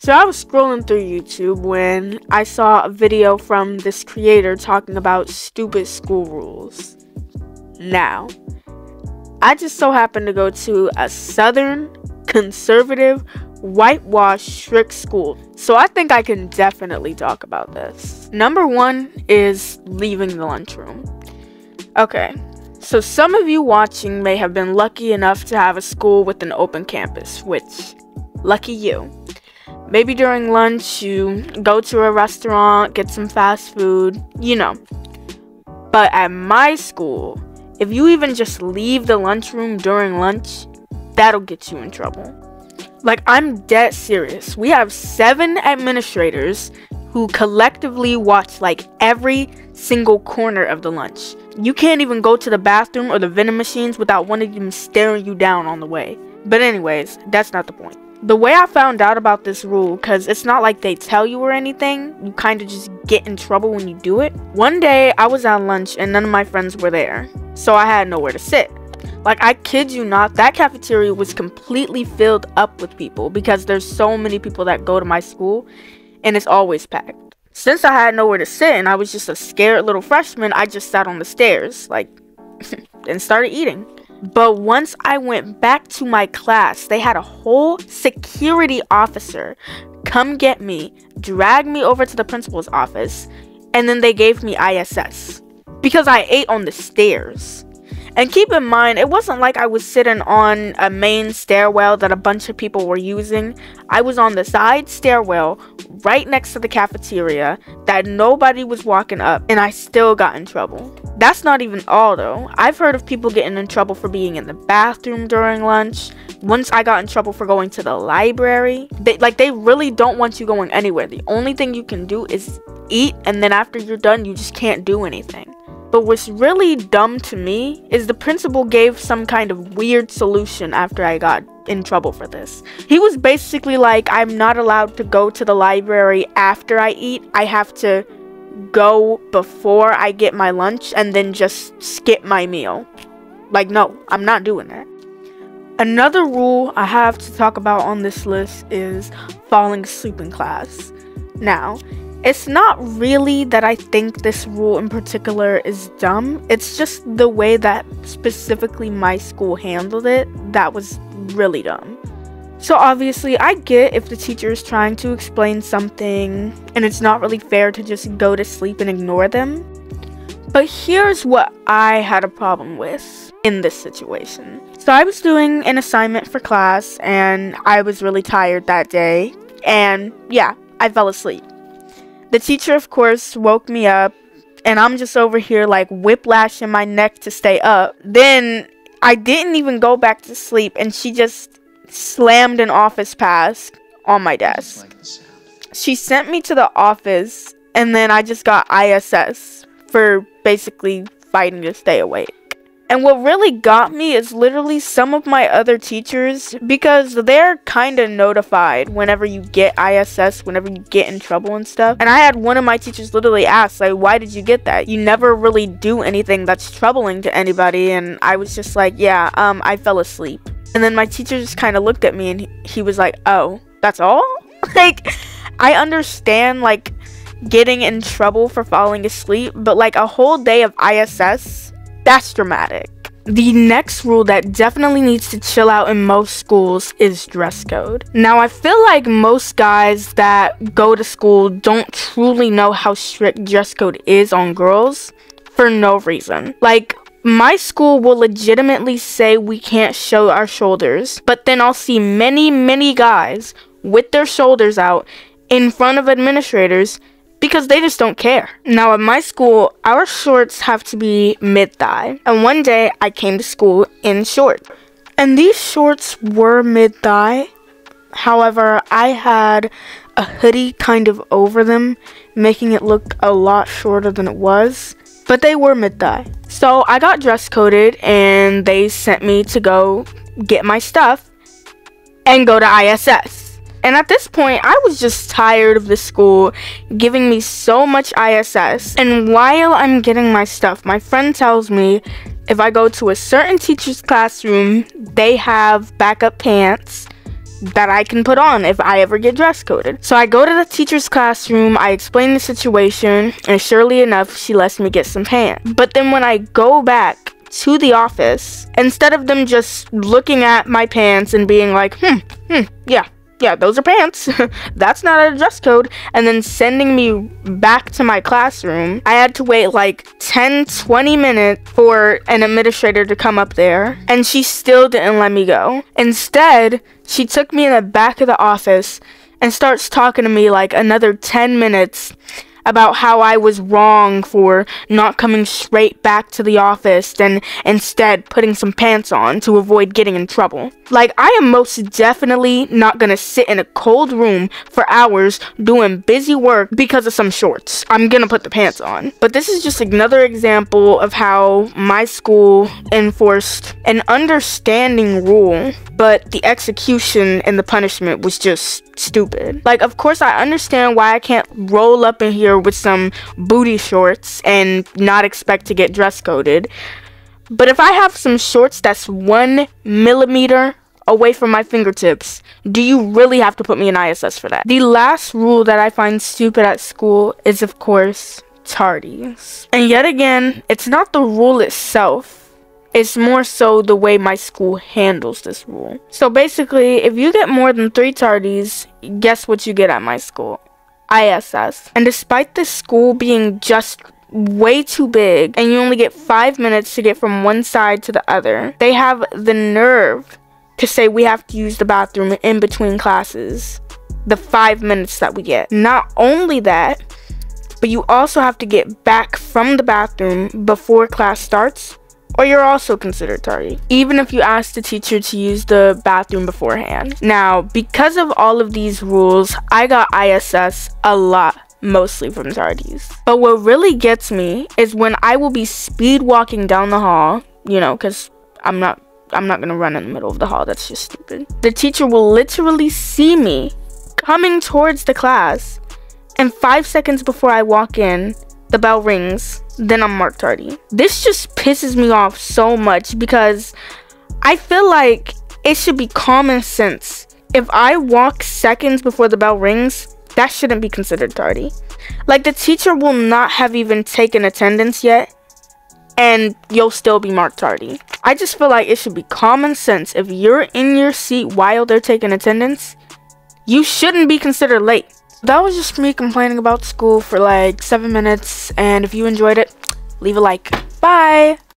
So I was scrolling through YouTube when I saw a video from this creator talking about stupid school rules. Now, I just so happened to go to a southern, conservative, whitewashed, strict school. So I think I can definitely talk about this. Number one is leaving the lunchroom. Okay, so some of you watching may have been lucky enough to have a school with an open campus, which, lucky you. Maybe during lunch, you go to a restaurant, get some fast food, you know. But at my school, if you even just leave the lunchroom during lunch, that'll get you in trouble. Like, I'm dead serious. We have 7 administrators who collectively watch like every single corner of the lunch. You can't even go to the bathroom or the vending machines without one of them staring you down on the way. But anyways, that's not the point. The way I found out about this rule, because it's not like they tell you or anything, you kind of just get in trouble when you do it. One day, I was at lunch and none of my friends were there, so I had nowhere to sit. Like, I kid you not, that cafeteria was completely filled up with people because there's so many people that go to my school, and it's always packed. Since I had nowhere to sit and I was just a scared little freshman, I just sat on the stairs, like, and started eating. But once I went back to my class, they had a whole security officer come get me, drag me over to the principal's office, and then they gave me ISS because I ate on the stairs. And keep in mind, it wasn't like I was sitting on a main stairwell that a bunch of people were using. I was on the side stairwell right next to the cafeteria that nobody was walking up, and I still got in trouble. That's not even all though. I've heard of people getting in trouble for being in the bathroom during lunch. Once I got in trouble for going to the library. They really don't want you going anywhere. The only thing you can do is eat, and then after you're done, you just can't do anything. But what's really dumb to me is the principal gave some kind of weird solution after I got in trouble for this. He was basically like, I'm not allowed to go to the library after I eat. I have to go before I get my lunch and then just skip my meal. Like, no, I'm not doing that. Another rule I have to talk about on this list is falling asleep in class. Now, it's not really that I think this rule in particular is dumb. It's just the way that specifically my school handled it that was really dumb. So obviously, I get if the teacher is trying to explain something and it's not really fair to just go to sleep and ignore them. But here's what I had a problem with in this situation. So I was doing an assignment for class and I was really tired that day. And yeah, I fell asleep. The teacher, of course, woke me up, and I'm just over here like whiplashing my neck to stay up. Then I didn't even go back to sleep, and she just slammed an office pass on my desk. She sent me to the office, and then I just got ISS for basically fighting to stay awake. And what really got me is literally some of my other teachers, because they're kind of notified whenever you get ISS, whenever you get in trouble and stuff. And I had one of my teachers literally ask, like, why did you get that? You never really do anything that's troubling to anybody. And I was just like, yeah, I fell asleep. And then my teacher just kind of looked at me and he was like, oh, that's all? Like, I understand, like, getting in trouble for falling asleep, but like a whole day of ISS, that's dramatic. The next rule that definitely needs to chill out in most schools is dress code. Now, I feel like most guys that go to school don't truly know how strict dress code is on girls for no reason. Like, my school will legitimately say we can't show our shoulders, but then I'll see many guys with their shoulders out in front of administrators because they just don't care. Now, at my school, our shorts have to be mid-thigh. And one day, I came to school in shorts. And these shorts were mid-thigh. However, I had a hoodie kind of over them, making it look a lot shorter than it was. But they were mid-thigh. So I got dress coded, and they sent me to go get my stuff and go to ISS. And at this point, I was just tired of the school giving me so much ISS. And while I'm getting my stuff, my friend tells me if I go to a certain teacher's classroom, they have backup pants. that I can put on if I ever get dress coded. So I go to the teacher's classroom, I explain the situation, and surely enough, she lets me get some pants. But then when I go back to the office, instead of them just looking at my pants and being like, yeah, those are pants. That's not a dress code. And then sending me back to my classroom, I had to wait like 10-20 minutes for an administrator to come up there, and she still didn't let me go. Instead, she took me in the back of the office and starts talking to me like another 10 minutes about how I was wrong for not coming straight back to the office and instead putting some pants on to avoid getting in trouble. Like, I am most definitely not gonna sit in a cold room for hours doing busy work because of some shorts. I'm gonna put the pants on. But this is just another example of how my school enforced an understanding rule, but the execution and the punishment was just stupid. Like, of course I understand why I can't roll up in here with some booty shorts and not expect to get dress coded, but if I have some shorts that's 1 millimeter away from my fingertips, do you really have to put me in ISS for that? The last rule that I find stupid at school is, of course, tardies. And yet again, it's not the rule itself. It's more so the way my school handles this rule. So basically, if you get more than 3 tardies, guess what you get at my school? ISS. And despite the school being just way too big and you only get 5 minutes to get from one side to the other, they have the nerve to say we have to use the bathroom in between classes. The 5 minutes that we get. Not only that, but you also have to get back from the bathroom before class starts, or you're also considered tardy, even if you ask the teacher to use the bathroom beforehand. Now, because of all of these rules, I got ISS a lot, mostly from tardies. But what really gets me is when I will be speed walking down the hall, you know, because I'm not gonna run in the middle of the hall, that's just stupid. The teacher will literally see me coming towards the class, and 5 seconds before I walk in, the bell rings, then I'm marked tardy. This just pisses me off so much because I feel like it should be common sense. If I walk seconds before the bell rings, that shouldn't be considered tardy. Like, the teacher will not have even taken attendance yet, and you'll still be marked tardy. I just feel like it should be common sense. If you're in your seat while they're taking attendance, you shouldn't be considered late. That was just me complaining about school for like 7 minutes, and if you enjoyed it, leave a like. Bye!